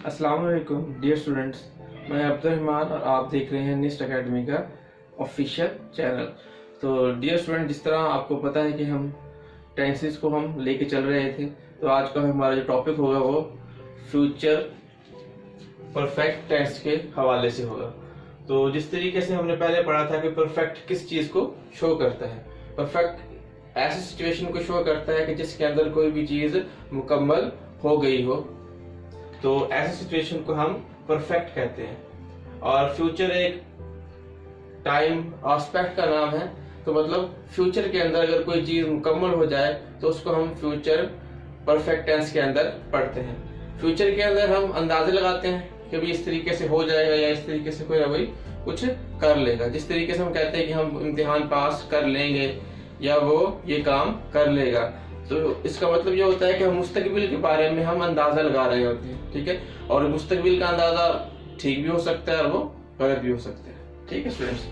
अस्सलाम वालेकुम dear students, मैं अब्दुर्रहमान और आप देख रहे हैं निस्ट एकेडमी का ऑफिशियल चैनल। तो डियर स्टूडेंट, जिस तरह आपको पता है कि हम टेंसेस को हम लेके चल रहे थे, तो आज का हमारा जो टॉपिक होगा वो फ्यूचर परफेक्ट टेंस के हवाले से होगा। तो जिस तरीके से हमने पहले पढ़ा था कि परफेक्ट किस चीज को शो करता है, परफेक्ट ऐसी सिचुएशन को शो करता है कि जिसके अंदर कोई भी चीज मुकम्मल हो गई हो, तो ऐसी सिचुएशन को हम परफेक्ट कहते हैं। और फ्यूचर एक टाइम एस्पेक्ट का नाम है, तो मतलब फ्यूचर के अंदर अगर कोई चीज मुकम्मल हो जाए तो उसको हम फ्यूचर परफेक्ट टेंस के अंदर पढ़ते हैं। फ्यूचर के अंदर हम अंदाजे लगाते हैं कि भी इस तरीके से हो जाएगा या इस तरीके से कोई ना कोई कुछ कर लेगा। जिस तरीके से हम कहते हैं कि हम इम्तिहान पास कर लेंगे या वो ये काम कर लेगा, तो इसका मतलब ये होता है कि हम मुस्तकबिल के बारे में हम अंदाजा लगा रहे होते हैं। ठीक है, और मुस्तकबिल का अंदाजा ठीक भी हो सकता है और वो गलत भी हो सकता है। ठीक है स्टूडेंट्स,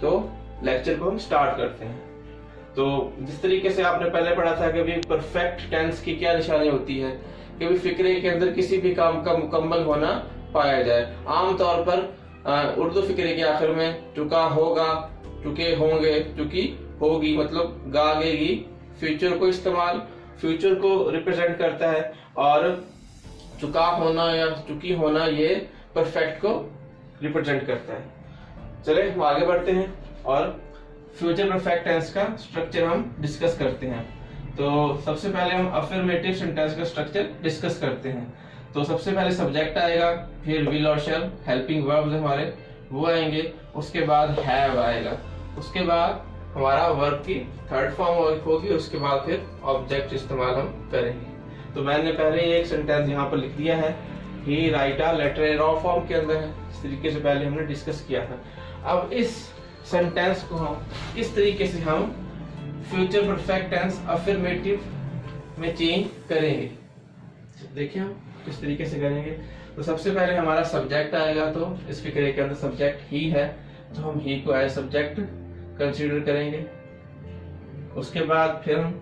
तो लेक्चर को हम स्टार्ट करते हैं। तो जिस तरीके से आपने पहले पढ़ा था कि भी परफेक्ट टेंस की क्या निशानी होती है कि भी फिक्रे के अंदर किसी भी काम का मुकम्मल होना पाया जाए। आमतौर पर उर्दू फिक्रे के आखिर में चुका होगा, चुके होंगे, चुकी होगी मतलब गागेगी फ्यूचर को इस्तेमाल फ्यूचर को रिप्रेजेंट करता है, और चुका होना या चुकी होना ये परफेक्ट को रिप्रेजेंट करता है। चले हम आगे बढ़ते हैं और फ्यूचर परफेक्ट टेंस का स्ट्रक्चर हम डिस्कस करते हैं। तो सबसे पहले हम अफर्मेटिव सेंटेंस का स्ट्रक्चर डिस्कस करते हैं। तो सबसे पहले सब्जेक्ट आएगा, फिर विल और शैल, हेल्पिंग वर्ब्स हमारे वो आएंगे, उसके बाद हैव आएगा, उसके बाद हमारा वर्ब की थर्ड फॉर्म होगी, उसके बाद फिर ऑब्जेक्ट इस्तेमाल हम करेंगे। तो मैंने पहले एक सेंटेंस यहाँ पर लिख दिया है, he write a letter raw form के अंदर है। इस तरीके से पहले हमने डिस्कस किया था। अब इस सेंटेंस को हम किस तरीके से हम फ्यूचर परफेक्ट टेंस अफर्मेटिव में चेंज करेंगे, देखिए हम किस तरीके से करेंगे। तो सबसे पहले हमारा सब्जेक्ट आएगा, तो इस फिक्रे के अंदर सब्जेक्ट ही है, तो हम ही को एज सब्जेक्ट कंसीडर करेंगे। उसके बाद फिर हम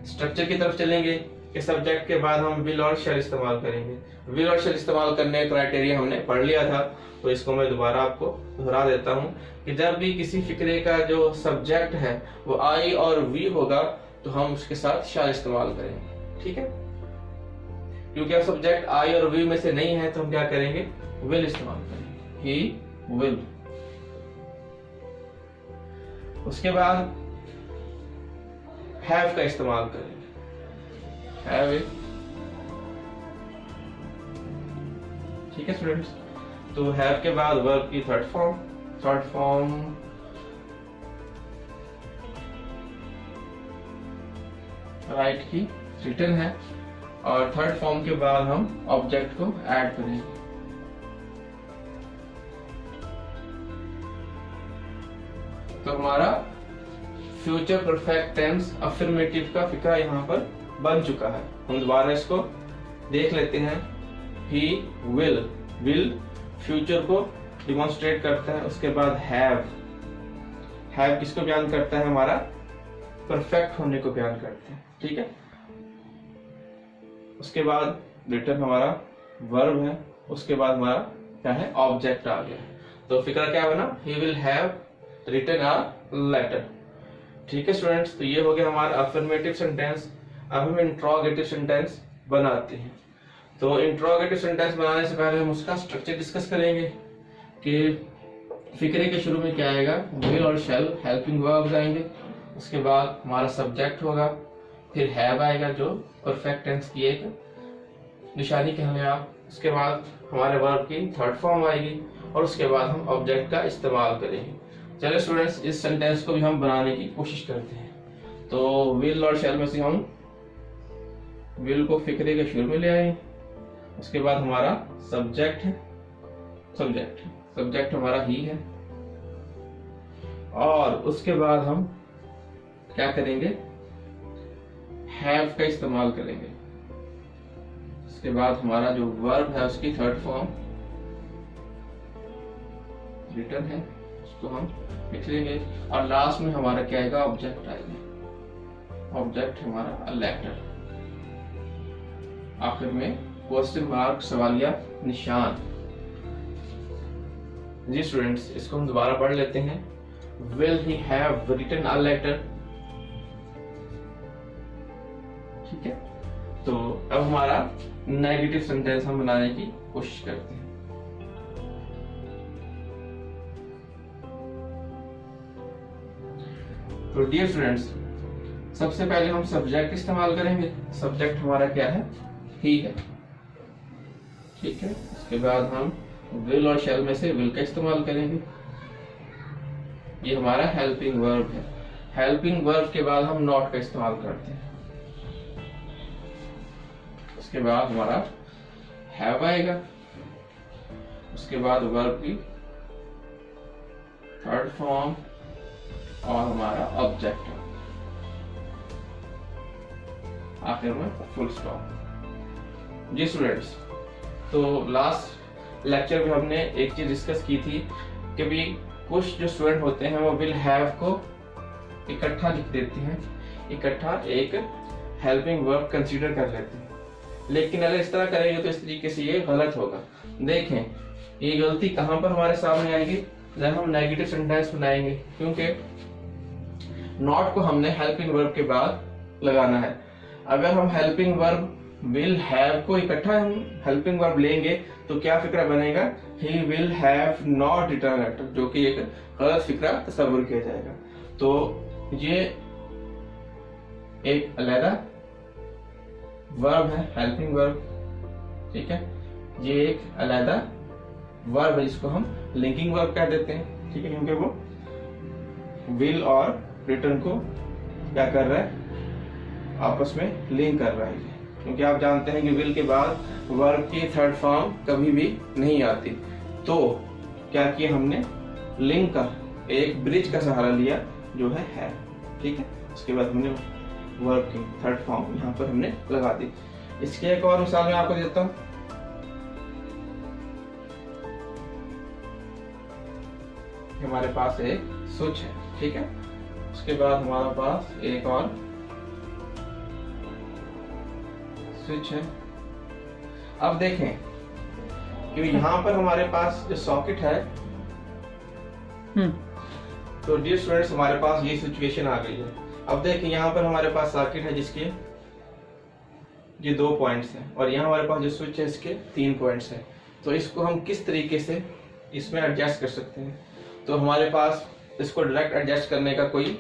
स्ट्रक्चर की तरफ चलेंगे कि सब्जेक्ट के बाद हम विल और शैल इस्तेमाल करेंगे। विल और शैल इस्तेमाल करने का क्राइटेरिया हमने पढ़ लिया था, तो इसको मैं दोबारा आपको दोहरा देता हूँ कि जब भी किसी फिक्रे का जो सब्जेक्ट है वो आई और वी होगा, तो हम उसके साथ शैल इस्तेमाल करेंगे। ठीक है, क्योंकि अब सब्जेक्ट आई और वी में से नहीं है, तो हम क्या करेंगे, विल इस्तेमाल करेंगे, ही विल। उसके बाद हैव का इस्तेमाल करेंगे, हैव इट। ठीक है स्टूडेंट्स, तो हैव के बाद वर्ब की थर्ड फॉर्म राइट की रिटन है, और थर्ड फॉर्म के बाद हम ऑब्जेक्ट को ऐड करेंगे। तो हमारा फ्यूचर परफेक्ट टेंस अफर्मेटिव का फिक्रा यहाँ पर बन चुका है। हम दोबारा इसको देख लेते हैं। ही विल फ्यूचर को डिमॉन्स्ट्रेट करता है। उसके बाद हैव किसको बयान करता है, हमारा परफेक्ट होने को बयान करते हैं। ठीक है, उसके बाद रिटर्न हमारा वर्ब है, उसके बाद हमारा क्या है, ऑब्जेक्ट आ गया। तो फिक्रा क्या बना, he will have written a letter. ठीक है स्टूडेंट्स, तो ये हो गया हमारा अफर्मेटिव सेंटेंस। अब हम इंट्रोगेटिव सेंटेंस बनाते हैं। तो इंट्रोगेटिव सेंटेंस बनाने से पहले हम उसका स्ट्रक्चर डिस्कस करेंगे कि फिक्रे के शुरू में क्या आएगा, विल और शैल हेल्पिंग वर्ब्स आएंगे, उसके बाद हमारा सब्जेक्ट होगा, फिर हैव आएगा जो परफेक्ट टेंस की एक निशानी कहेंगे आप, उसके बाद हमारे वर्ब की थर्ड फॉर्म आएगी, और उसके बाद हम ऑब्जेक्ट का इस्तेमाल करेंगे। चलिए स्टूडेंट्स, इस सेंटेंस को भी हम बनाने की कोशिश करते हैं। तो विल और शैल में से हम विल को फिक्रे के शुरू में ले आए, उसके बाद हमारा सब्जेक्ट हमारा ही है, और उसके बाद हम क्या करेंगे, हैव का इस्तेमाल करेंगे। उसके बाद हमारा जो वर्ब है उसकी थर्ड फॉर्म रिटर्न है, उसको हम लिख लेंगे, और लास्ट में हमारा क्या आएगा, ऑब्जेक्ट आएगा। ऑब्जेक्ट हमारा लेटर, आखिर में क्वेश्चन मार्क, सवालिया निशान। जी स्टूडेंट्स, इसको हम दोबारा पढ़ लेते हैं। Will he have written a letter. ठीक है, तो अब हमारा नेगेटिव सेंटेंस हम बनाने की कोशिश करते हैं। तो डियर स्टूडेंट्स, सबसे पहले हम सब्जेक्ट इस्तेमाल करेंगे। सब्जेक्ट हमारा क्या है? ही है। ठीक है, उसके बाद हम विल और शैल में से विल का इस्तेमाल करेंगे। ये हमारा हेल्पिंग वर्ब है। हेल्पिंग वर्ब के बाद हम नॉट का इस्तेमाल करते हैं। उसके बाद हमारा हैव आएगा। उसके बाद वर्ब की थर्ड फॉर्म और हमारा ऑब्जेक्ट, आखिर में फुल स्टॉप। जी स्टूडेंट्स, तो लास्ट लेक्चर में हमने एक चीज डिस्कस की थी कि भी कुछ जो स्टूडेंट होते हैं वो विल हैव को इकट्ठा लिख देते हैं, इकट्ठा एक हेल्पिंग वर्ब कंसीडर कर लेते हैं। लेकिन अगर इस तरह करेंगे तो इस तरीके से ये गलत होगा। देखें, ये गलती कहां पर हमारे सामने आएगी? जब हम नेगेटिव सेंटेंस बनाएंगे, क्योंकि नॉट को हमने हेल्पिंग वर्ब के बाद लगाना है। अगर हम हेल्पिंग वर्ब विल हैव को इकट्ठा हम हेल्पिंग वर्ब लेंगे तो क्या फिक्रा बनेगा? He will have not return letter, जो कि एक गलत फिक्रा तस्वुर किया जाएगा। तो ये एक अलग वर्ब है, हेल्पिंग वर्ब। ठीक है, ये एक अलग वर्ब है जिसको हम लिंकिंग वर्ब कह देते हैं। ठीक है, क्योंकि वो विल और रिटर्न को क्या कर रहा है? आपस में लिंक कर रहा है। क्योंकि आप जानते हैं कि विल के बाद वर्ब की थर्ड फॉर्म कभी भी नहीं आती। तो क्या किया हमने? लिंक का एक ब्रिज का सहारा लिया जो है। ठीक है, उसके बाद हमने वर्ब की थर्ड फॉर्म यहाँ पर हमने लगा दी। इसकी एक और मिसाल मैं आपको देता हूँ। हमारे पास एक स्विच है। ठीक है, उसके बाद हमारे पास एक और स्विच है। अब देखें कि यहाँ पर हमारे पास जो सॉकेट है, तो डियर स्टूडेंट्स, हमारे पास ये सिचुएशन आ गई है। अब देखिए, यहाँ पर हमारे पास सॉकेट है जिसके ये 2 पॉइंट्स हैं, और यहाँ हमारे पास जो स्विच है इसके 3 पॉइंट्स हैं। तो इसको हम किस तरीके से इसमें एडजस्ट कर सकते हैं? तो हमारे पास इसको डायरेक्ट एडजस्ट करने का कोई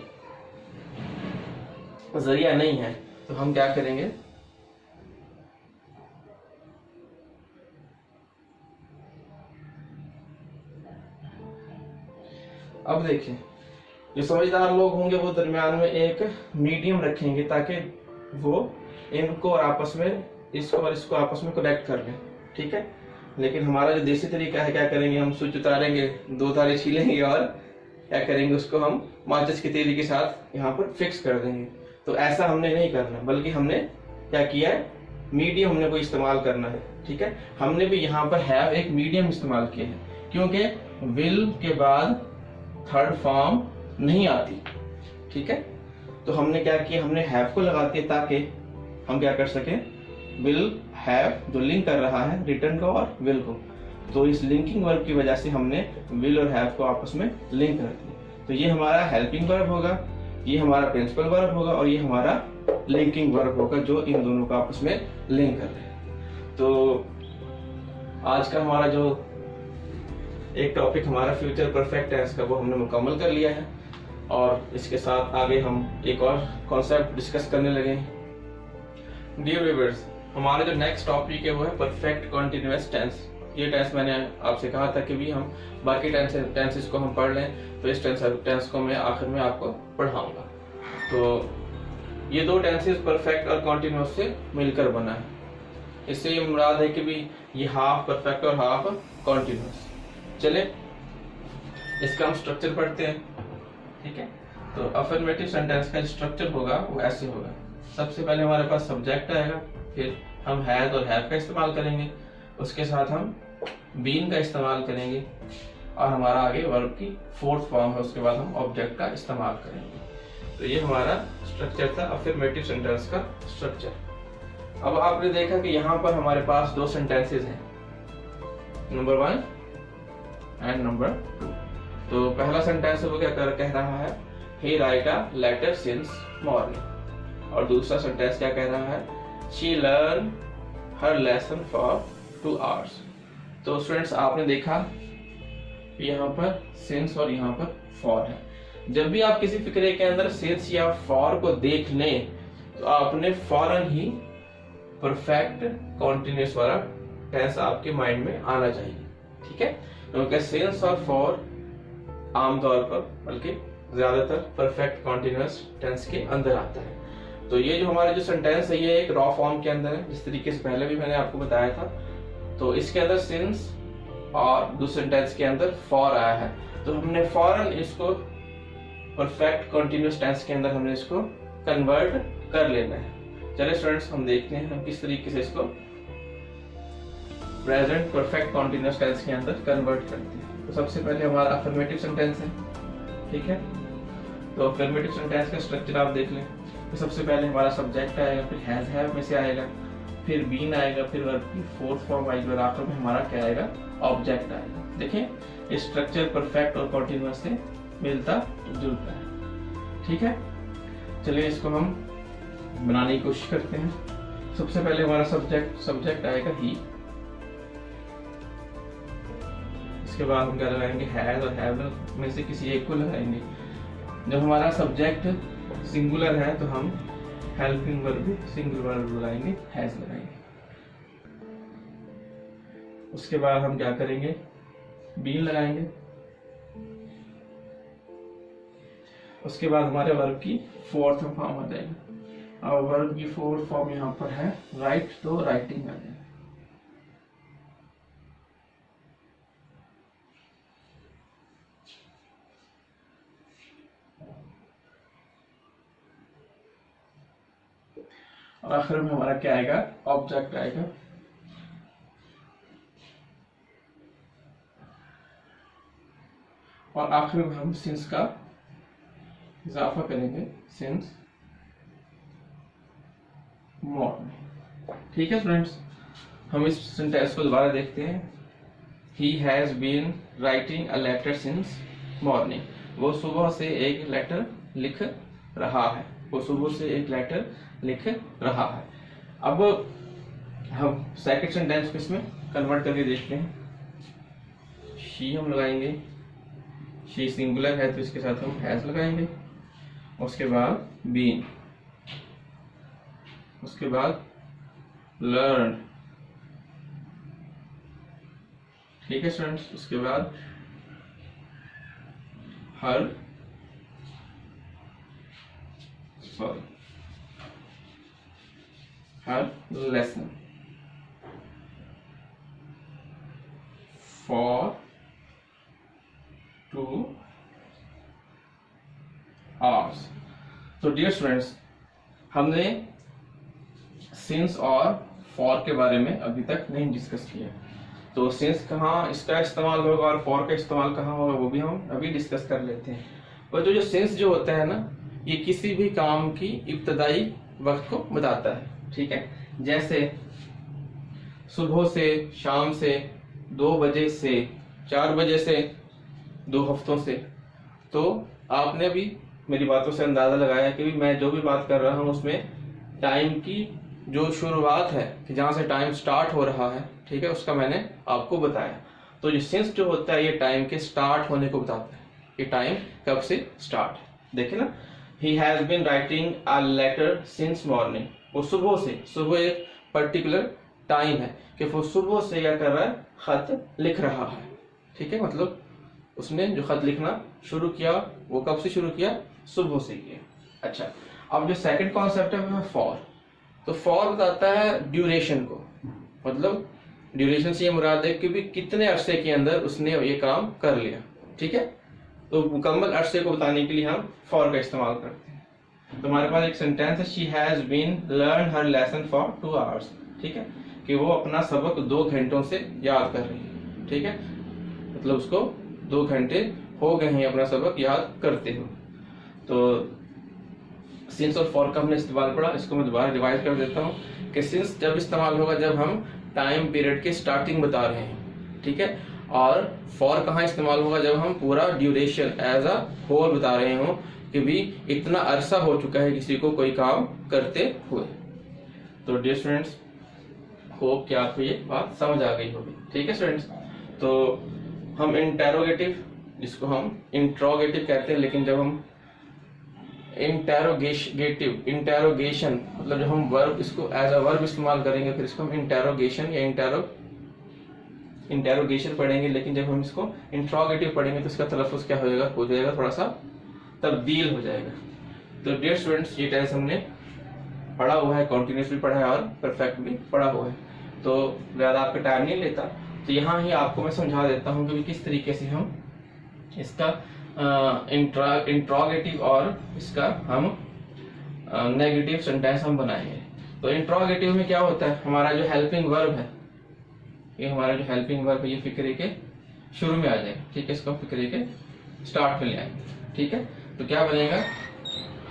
जरिया नहीं है। तो हम क्या करेंगे? अब देखिए, जो समझदार लोग होंगे वो दरमियान में एक मीडियम रखेंगे ताकि वो इनको और आपस में, इसको और इसको आपस में कनेक्ट कर लें। ठीक है, लेकिन हमारा जो देसी तरीका है, क्या करेंगे? हम स्विच उतारेंगे, 2 तारे छीलेंगे और क्या करेंगे? उसको हम माचिस की तीली के साथ यहाँ पर फिक्स कर देंगे। तो ऐसा हमने नहीं करना, बल्कि हमने क्या किया है? मीडियम हमने कोई इस्तेमाल करना है। ठीक है, हमने भी यहाँ पर हैव एक मीडियम इस्तेमाल किया है, क्योंकि विल के बाद थर्ड फॉर्म नहीं आती। ठीक है, तो हमने क्या किया? हमने हैव को लगा दिया ताकि हम क्या कर सके? विल हैव जो लिंक कर रहा है रिटर्न को और विल को, तो इस लिंकिंग वर्ब की वजह से हमने विल और हैव को आपस में लिंक कर दिया। तो ये हमारा हेल्पिंग वर्ब होगा, ये हमारा प्रिंसिपल वर्ब होगा, और ये हमारा लिंकिंग वर्ब होगा जो इन दोनों को आपस में लिंक कर रहे हैं। तो आज का हमारा जो एक टॉपिक हमारा फ्यूचर परफेक्ट टेंस का, वो हमने मुकम्मल कर लिया है, और इसके साथ आगे हम एक और कॉन्सेप्ट डिस्कस करने लगे हैं। डियर व्यूअर्स, हमारा जो नेक्स्ट टॉपिक है वो है परफेक्ट कॉन्टिन्यूअस टेंस। ये टेंस मैंने आपसे कहा था कि भी हम बाकी टेंसेस को हम पढ़ लें, तो इस टेंस को मैं आखिर में आपको पढ़ाऊंगा। तो ये 2 टेंसेस परफेक्ट और कॉन्टिन्यूअस से मिलकर बना है। इससे ये मुराद है कि भी ये हाफ परफेक्ट और हाफ कॉन्टिन्यूअस। चले इसका हम स्ट्रक्चर पढ़ते हैं। ठीक है, तो अफर्मेटिव सेंटेंस का स्ट्रक्चर होगा वो ऐसे होगा। सबसे पहले हमारे पास सब्जेक्ट आएगा, फिर हम हैज और हैव का इस्तेमाल करेंगे, उसके साथ हम बीन का इस्तेमाल करेंगे, और हमारा आगे वर्ब की 4th फॉर्म है, उसके बाद हम ऑब्जेक्ट का इस्तेमाल करेंगे। तो ये हमारा स्ट्रक्चर था अफर्मेटिव सेंटेंस का स्ट्रक्चर। अब आपने देखा कि यहाँ पर हमारे पास दो सेंटेंसेस हैं, नंबर 1 एंड नंबर 2। तो पहला सेंटेंस वो क्या कह रहा है, he write a letter since morning, और दूसरा सेंटेंस क्या कह रहा है, she learn her lesson for 2 hours। तो स्टूडेंट्स आपने देखा यहाँ पर since और यहाँ पर for है। जब भी आप किसी फिक्रे के अंदर since या for को देख लें तो आपने फौरन ही परफेक्ट कॉन्टिन्यूअस वाला टेंस आपके माइंड में आना चाहिए, ठीक है। क्योंकि since और for आमतौर पर बल्कि ज्यादातर परफेक्ट कॉन्टिन्यूअस टेंस के अंदर आता है। तो ये जो हमारा जो सेंटेंस है ये एक रॉ फॉर्म के अंदर है, जिस तरीके से पहले भी मैंने आपको बताया था। तो इसके अंदर सिंस और दूसरे सेंटेंस के अंदर फॉर आया है, तो हमने फौरन इसको परफेक्ट कॉन्टिन्यूअस टेंस के अंदर हमने इसको कन्वर्ट कर लेना है। चलिए स्टूडेंट्स हम देखते हैं हम किस तरीके से इसको प्रेजेंट परफेक्ट कॉन्टिन्यूअस टेंस के अंदर कन्वर्ट करते हैं। तो सबसे पहले हमारा अफर्मेटिव सेंटेंस है, ठीक है। तो अफर्मेटिव सेंटेंस का स्ट्रक्चर आप देख लें। तो सबसे पहले हमारा सब्जेक्ट आएगा, फिर हैज हैव में से आएगा, फिर बीन आएगा, फिर वर्ब की फोर्थ फॉर्म आएगी और आखिर में हमारा क्या आएगा, ऑब्जेक्ट आएगा। देखें ये स्ट्रक्चर परफेक्ट और कॉन्टिन्यूअस से मिलता जुलता है, ठीक है। चलिए इसको हम बनाने की कोशिश करते हैं। सबसे पहले हमारा सब्जेक्ट आएगा ही, इसके बाद हम क्या लगाएंगे, हैज और हैव में से किसी एक को लगाएंगे। जब हमारा सब्जेक्ट सिंगुलर है तो हम हेल्पिंग वर्ब सिंगुलर वर्ब लगाएंगे, हैज लगाएंगे। उसके बाद हम क्या करेंगे, बीन लगाएंगे। उसके बाद हमारे वर्ब की फोर्थ फॉर्म आ जाएगी, और वर्ब की फोर्थ फॉर्म यहाँ पर है राइट, तो राइटिंग आ जाएगी। और आखिर में हमारा क्या आएगा, ऑब्जेक्ट आएगा। और आखिर में हम सिंस का इजाफा करेंगे, सिंस मॉर्निंग, ठीक है स्टूडेंट्स। हम इस सेंटेंस को दोबारा देखते हैं। He has been writing a letter since morning, वो सुबह से एक लेटर लिख रहा है, वो सुबह से एक लेटर लिख रहा है। अब हम सेकंड सेंटेंस को इसमें कन्वर्ट करके देखते हैं। शी हम लगाएंगे, शी सिंगुलर है तो इसके साथ हम हैज लगाएंगे। उसके बाद बीन, उसके बाद लर्न, ठीक है स्टूडेंट्स। उसके बाद हर lesson for 2 hours। तो डियर स्टूडेंट्स हमने सिंस और फॉर के बारे में अभी तक नहीं डिस्कस किया। तो सिंस कहाँ इसका इस्तेमाल होगा और फॉर का इस्तेमाल कहाँ होगा वो भी हम अभी डिस्कस कर लेते हैं। पर जो सिंस जो होता है ना, ये किसी भी काम की इब्तदाई वक्त को बताता है, ठीक है। जैसे सुबह से, शाम से, 2 बजे से, 4 बजे से, 2 हफ्तों से। तो आपने भी मेरी बातों से अंदाजा लगाया कि मैं जो भी बात कर रहा हूँ उसमें टाइम की जो शुरुआत है कि जहाँ से टाइम स्टार्ट हो रहा है, ठीक है, उसका मैंने आपको बताया। तो ये सिंस जो होता है ये टाइम के स्टार्ट होने को बताता है, ये टाइम कब से स्टार्ट है। देखिए ना, he has been writing a letter since morning, वो सुबह से, सुबह एक पर्टिकुलर टाइम है कि वो सुबह से क्या कर रहा है, खत लिख रहा है, ठीक है। मतलब उसने जो खत लिखना शुरू किया वो कब से शुरू किया, सुबह से किया। अच्छा, अब जो सेकंड कॉन्सेप्ट है वो है फॉर। तो फॉर बताता है ड्यूरेशन को, मतलब ड्यूरेशन से ये मुराद है कि भी कितने अरसे के अंदर उसने ये काम कर लिया, ठीक है। तो मुकम्मल अरसे को बताने के लिए हम फॉर का इस्तेमाल करते हैं। तो हमारे पास एक सेंटेंस है, she has been learn her lesson for 2 hours, ठीक है, कि वो अपना सबक 2 घंटों से याद कर रही है, ठीक है। मतलब उसको 2 घंटे हो गए हैं अपना सबक याद करते हो। तो सिंस और फॉर का हमने इस्तेमाल पढ़ा, इसको मैं दोबारा रिवाइज कर देता हूँ कि सिंस जब इस्तेमाल होगा जब हम टाइम पीरियड के स्टार्टिंग बता रहे हैं, ठीक है। और फॉर कहाँ इस्तेमाल होगा, जब हम पूरा ड्यूरेशन एज अ होल बता रहे हो कि भी इतना अरसा हो चुका है किसी को कोई काम करते हुए। तो डियर स्टूडेंट्स, होप कि आपको ये बात समझ आ गई होगी, ठीक है स्टूडेंट्स। तो हम इंटेरोगेटिव, जिसको हम इंट्रोगेटिव कहते हैं, लेकिन जब हम इंटेरोगेशन मतलब जब हम वर्ब इसको एज अ वर्ब इस्तेमाल करेंगे, फिर इसको हम इंटेरोगेशन या इंटेरोगेशन पढ़ेंगे। लेकिन जब हम इसको इंट्रोगेटिव पढ़ेंगे तो इसका तलफ़ुज़ क्या हो जाएगा, थोड़ा सा तब्दील हो जाएगा। तो डियर स्टूडेंट्स, ये टेंस हमने पढ़ा हुआ है, कॉन्टिन्यूस भी पढ़ा है और परफेक्ट भी पढ़ा हुआ है, तो ज़्यादा आपका टाइम नहीं लेता। तो यहाँ ही आपको मैं समझा देता हूँ कि किस तरीके से हम इसका इंट्रोगेटिव और इसका हम नेगेटिव सेंटेंस हम बनाएंगे। तो इंट्रोगेटिव में क्या होता है, हमारा जो हेल्पिंग वर्ब है, ये हमारा जो हेल्पिंग वर्ब है ये फिक्रे के शुरू में आ जाएगा, ठीक है। इसको फिक्रे के स्टार्ट में ले आएंगे, ठीक है। तो क्या बनेगा,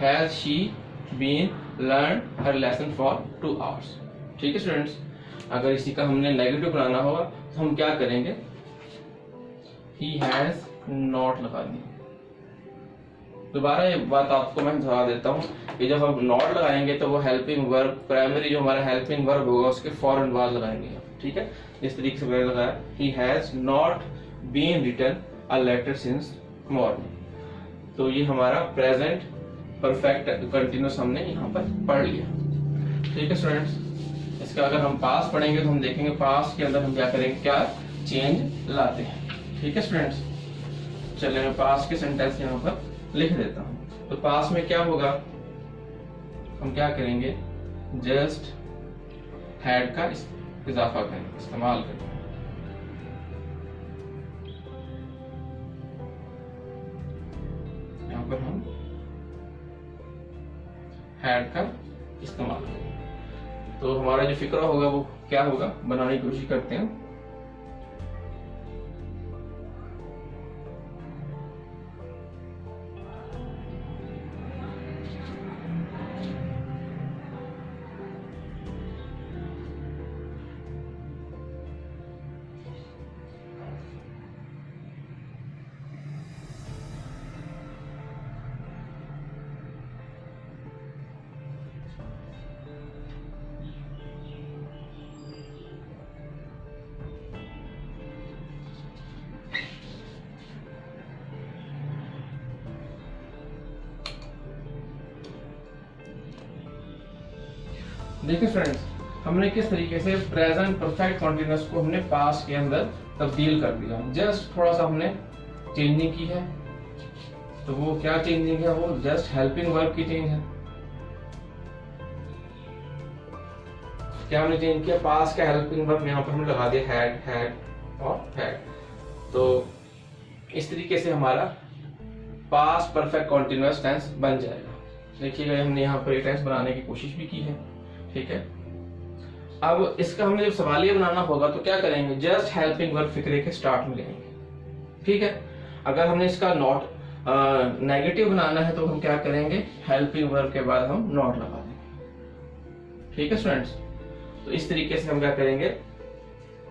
has she been learn her lesson for 2 hours, ठीक है स्टूडेंट्स। अगर इसी का हमने नेगेटिव बनाना होगा तो हम क्या करेंगे, ही हैज नॉट लगा दी। दोबारा ये बात आपको मैं समझा देता हूँ कि जब हम नॉट लगाएंगे तो वो हेल्पिंग वर्ब, प्राइमरी जो हमारा हेल्पिंग वर्ब होगा उसके फौरन बाद लगाएंगे, ठीक है। जिस तरीके से मैंने लगाया, he has not been written a letter since morning. तो ये हमारा प्रेजेंट परफेक्ट कंटिन्यूस हमने यहाँ पर पढ़ लिया, ठीक है स्टूडेंट्स। इसका अगर हम पास पढ़ेंगे तो हम देखेंगे पास के अंदर हम क्या करेंगे, क्या चेंज लाते हैं, ठीक है स्टूडेंट्स। चलिए मैं पास के सेंटेंस यहाँ पर लिख देता हूँ। तो पास में क्या होगा, हम क्या करेंगे, जस्ट हैड का इजाफा करेंगे, इस्तेमाल करेंगे। यहाँ पर हम हैड का इस्तेमाल करेंगे। तो हमारा जो फिक्रा होगा वो क्या होगा, बनाने की कोशिश करते हैं। देखिए स्टूडेंट्स, हमने किस तरीके से प्रेजेंट परफेक्ट कॉन्टिन्यूअस को हमने पास के अंदर तब्दील कर दिया। जस्ट थोड़ा सा हमने चेंजिंग की है। तो वो क्या चेंजिंग है, वो जस्ट हेल्पिंग वर्ब की चेंज है। क्या हमने चेंज किया, पास का हेल्पिंग वर्ब यहाँ पर हमने लगा दिया हैड और हैड। तो इस तरीके से हमारा पास परफेक्ट कॉन्टिन्यूअस टेंस बन जाएगा। देखिएगा हमने यहाँ पर टेंस बनाने की कोशिश भी की है, ठीक है। अब इसका हमने जब सवालिया बनाना होगा तो क्या करेंगे, जस्ट हेल्पिंग वर्ब फिक्रे के स्टार्ट में लेंगे, ठीक है। अगर हमने इसका नॉट नेगेटिव बनाना है तो हम क्या करेंगे, हेल्पिंग वर्ब के बाद हम नॉट लगा देंगे, ठीक है स्टूडेंट्स। तो इस तरीके से हम क्या करेंगे,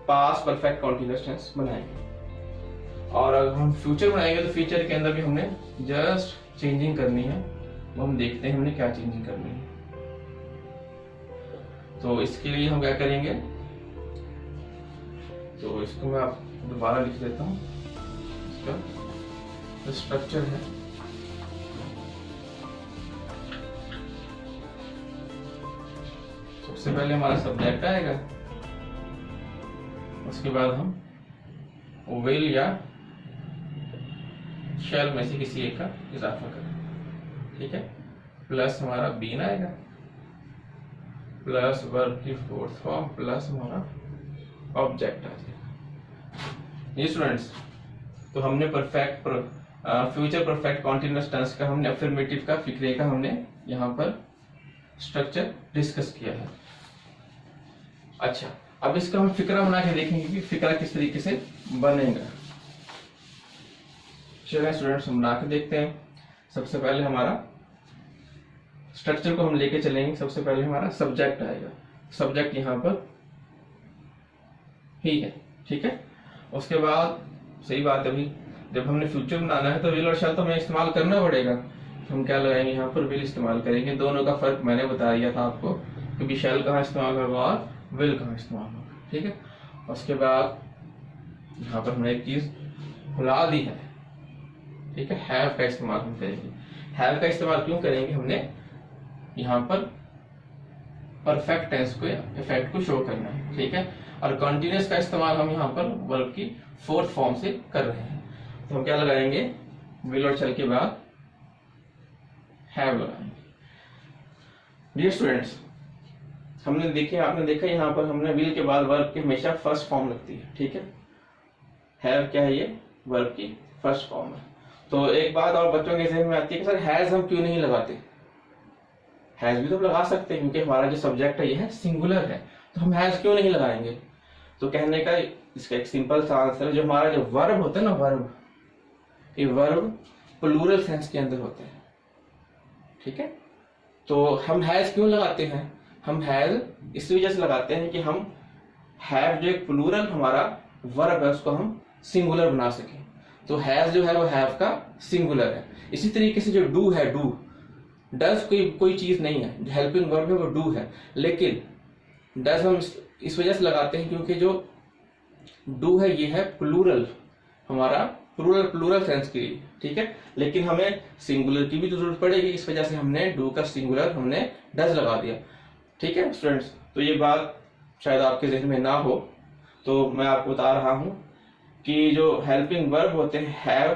पास्ट परफेक्ट कॉन्टिन्यूअस टेंस बनाएंगे। और अगर हम फ्यूचर बनाएंगे तो फ्यूचर के अंदर भी हमने जस्ट चेंजिंग करनी है। वो हम देखते हैं हमने क्या चेंजिंग करनी है। तो इसके लिए हम क्या करेंगे, तो इसको मैं आप दोबारा लिख देता हूँ। इसका जो स्ट्रक्चर है, सबसे पहले हमारा सब्जेक्ट आएगा, उसके बाद हम विल या शैल में से किसी एक का इजाफा करें, ठीक है। प्लस हमारा बीन आएगा, प्लस वर्ब की फोर्थ फॉर्म, प्लस हमारा ऑब्जेक्ट आ जाएगा। ये स्टूडेंट्स, तो हमने perfect future perfect continuous tense का हमने अफर्मेटिव का फिक्रे का हमने यहाँ पर स्ट्रक्चर डिस्कस किया है। अच्छा, अब इसका हम फिक्रा बना के देखेंगे कि फिक्रा किस तरीके से बनेगा। चलिए स्टूडेंट्स, हम बना के देखते हैं। सबसे पहले हमारा स्ट्रक्चर को हम लेके चलेंगे। सबसे पहले हमारा सब्जेक्ट आएगा, सब्जेक्ट यहाँ पर ही है, ठीक है। उसके बाद सही बात है भाई, जब हमने फ्यूचर बनाना है तो विल और शैल तो हमें इस्तेमाल करना पड़ेगा। तो हम क्या लगाएंगे यहाँ पर, विल इस्तेमाल करेंगे। दोनों का फर्क मैंने बता दिया था आपको, क्योंकि शैल कहाँ इस्तेमाल होगा और विल कहाँ इस्तेमाल होगा, ठीक है। उसके बाद यहाँ पर हमने एक चीज भुला दी है, ठीक है, हैव का इस्तेमाल हम करेंगे। हैव का इस्तेमाल क्यों करेंगे, हमने यहाँ पर परफेक्ट टेंस को इफेक्ट को शो करना है, ठीक है। और कंटिन्यूअस का इस्तेमाल हम यहाँ पर वर्ब की फोर्थ फॉर्म से कर रहे हैं। तो हम क्या लगाएंगे, विल और शैल के बाद हैव लगाएंगे। डियर स्टूडेंट्स, हमने देखिए, आपने देखा यहाँ पर हमने विल के बाद वर्ब की हमेशा फर्स्ट फॉर्म लगती है, ठीक है। हैव क्या है, ये वर्ब की फर्स्ट फॉर्म है। तो एक बात और बच्चों के जहन में आती है कि सर हैज हम क्यों नहीं लगाते। हैज भी तो लगा सकते हैं, क्योंकि हमारा जो सब्जेक्ट है ये है सिंगुलर है, तो हम हैज क्यों नहीं लगाएंगे। तो कहने का इसका एक सिंपल सा आंसर है, जो हमारा जो वर्ब होता है ना, वर्ब, ये वर्ब प्लूरल सेंस के अंदर होते हैं, ठीक है। तो हम हैज क्यों लगाते हैं, हम हैज इस वजह से लगाते हैं कि हम हैव जो एक प्लूरल हमारा वर्ब है उसको हम सिंगुलर बना सकें। तो हैज जो है वो हैव का सिंगुलर है। इसी तरीके से जो डू है, डू डज कोई चीज नहीं है, जो हेल्पिंग वर्ब है वो डू है, लेकिन डज हम इस वजह से लगाते हैं क्योंकि जो डू है ये है प्लूरल, हमारा प्लूरल सेंस के लिए, ठीक है। लेकिन हमें सिंगुलर की भी तो जरूरत पड़ेगी, इस वजह से हमने डू का सिंगुलर हमने डज लगा दिया, ठीक है स्टूडेंट्स। तो ये बात शायद आपके जहन में ना हो, तो मैं आपको बता रहा हूं कि जो हेल्पिंग वर्ब होते हैं हैव,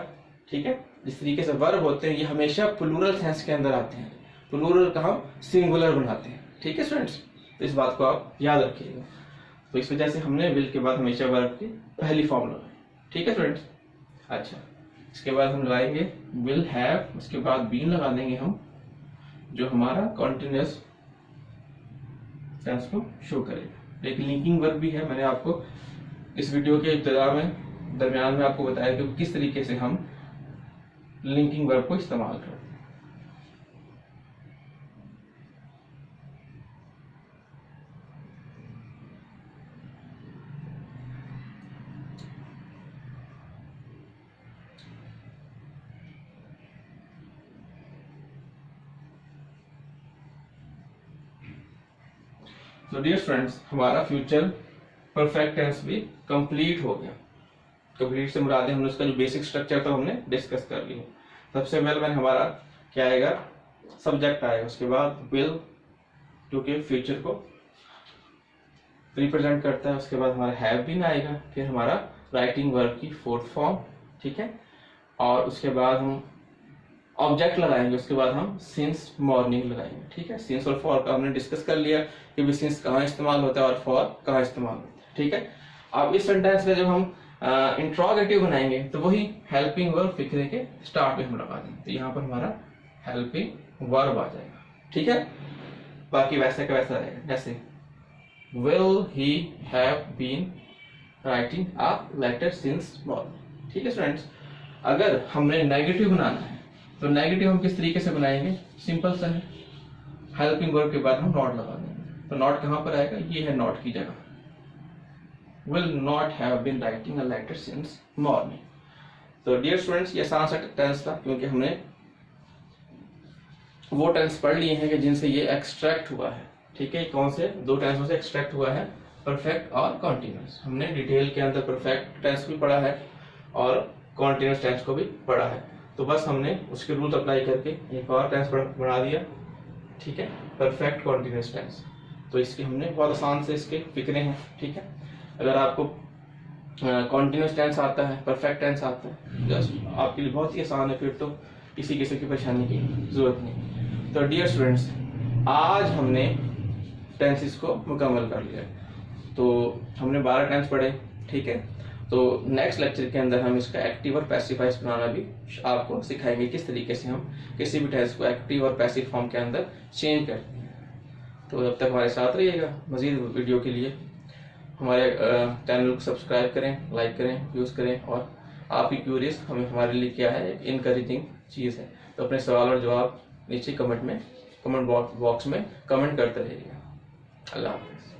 ठीक है, जिस तरीके से वर्ब होते हैं ये हमेशा प्लूरल सेंस के अंदर आते हैं, प्लूरल का हम सिंगुलर बनाते हैं, ठीक है स्टूडेंट्स। तो इस बात को आप याद रखिएगा। तो इस वजह से हमने विल के बाद हमेशा वर्ब की पहली फॉर्म लगाई, ठीक है स्टूडेंट्स। अच्छा, इसके बाद हम लगाएंगे विल हैव, उसके बाद बीन लगा देंगे हम, जो हमारा कॉन्टिन्यूअस टेंस को शो करेगा। एक लिंकिंग वर्ब भी है, मैंने आपको इस वीडियो के दरमियान में आपको बताया कि किस तरीके से हम लिंकिंग वर्ब को इस्तेमाल करते हैं। तो डियर स्टूडेंट्स, हमारा फ्यूचर परफेक्ट टेंस भी कंप्लीट हो गया। कंप्लीट से मुराद है हमने उसका जो बेसिक स्ट्रक्चर था हमने डिस्कस कर लिया। सबसे पहले हमारा क्या आएगा, सब्जेक्ट आएगा, उसके बाद विल जो कि फ्यूचर को रिप्रेजेंट करता है, उसके बाद हमारा हैव बीन आएगा, फिर हमारा राइटिंग वर्ब की फोर्थ फॉर्म, ठीक है, और उसके बाद हम ऑब्जेक्ट लगाएंगे, उसके बाद हम सिंस मॉर्निंग लगाएंगे, ठीक है। सिंस और फॉर का हमने डिस्कस कर लिया कि भी सिंस कहाँ इस्तेमाल होता है और फॉर कहाँ इस्तेमाल होता है, ठीक है। अब इस सेंटेंस में जब हम इंट्रोगेटिव बनाएंगे तो वही हेल्पिंग वर्ब फिक्रे के स्टार्ट में हम लगा देंगे, तो यहाँ पर हमारा हेल्पिंग वर्ब आ जाएगा, ठीक है। बाकी वैसे का वैसा रहेगा, जैसे will he have been writing a letter since morning, ठीक है स्टूडेंट्स। अगर हमने नेगेटिव बनाना है तो नेगेटिव हम किस तरीके से बनाएंगे, सिंपल सा है, हेल्पिंग वर्ब के बाद हम नॉट लगा देंगे। तो नॉट कहां पर आएगा, ये है नॉट की जगह, will not have been writing a letter since morning। तो डियर स्टूडेंट्स, ये आसान सा टेंस था, क्योंकि हमने वो टेंस पढ़ लिए हैं कि जिनसे ये एक्सट्रैक्ट हुआ है, ठीक है। कौन से दो टेंसों से एक्सट्रैक्ट हुआ है, परफेक्ट और कॉन्टिन्यूअस। हमने डिटेल के अंदर परफेक्ट टेंस भी पढ़ा है और कॉन्टिन्यूअस टेंस को भी पढ़ा है। तो बस हमने उसके रूल अप्लाई करके एक और टेंस बना दिया, ठीक है, परफेक्ट कॉन्टिन्यूअस टेंस। तो इसके हमने बहुत आसान से इसके फिक्रे हैं, ठीक है। अगर आपको कॉन्टिन्यूअस टेंस आता है, परफेक्ट टेंस आता है, जस्ट आपके लिए बहुत ही आसान है, फिर तो किसी किसी की परेशानी की जरूरत नहीं। तो डियर स्टूडेंट्स, आज हमने टेंसेस को मुकम्मल कर लिया। तो हमने 12 टेंस पढ़े, ठीक है। तो नेक्स्ट लेक्चर के अंदर हम इसका एक्टिव और पैसिव वॉइस बनाना भी आपको सिखाएंगे, किस तरीके से हम किसी भी टेंस को एक्टिव और पैसिव फॉर्म के अंदर चेंज करते हैं। तो जब तक हमारे साथ रहिएगा, मजीद वीडियो के लिए हमारे चैनल को सब्सक्राइब करें, लाइक करें, यूज़ करें। और आप ही क्यूरियस हमारे लिए क्या है, एक इनकरेजिंग चीज़ है। तो अपने सवाल और जवाब नीचे कमेंट बॉक्स में कमेंट करते रहिएगा। अल्लाह हाफिज़।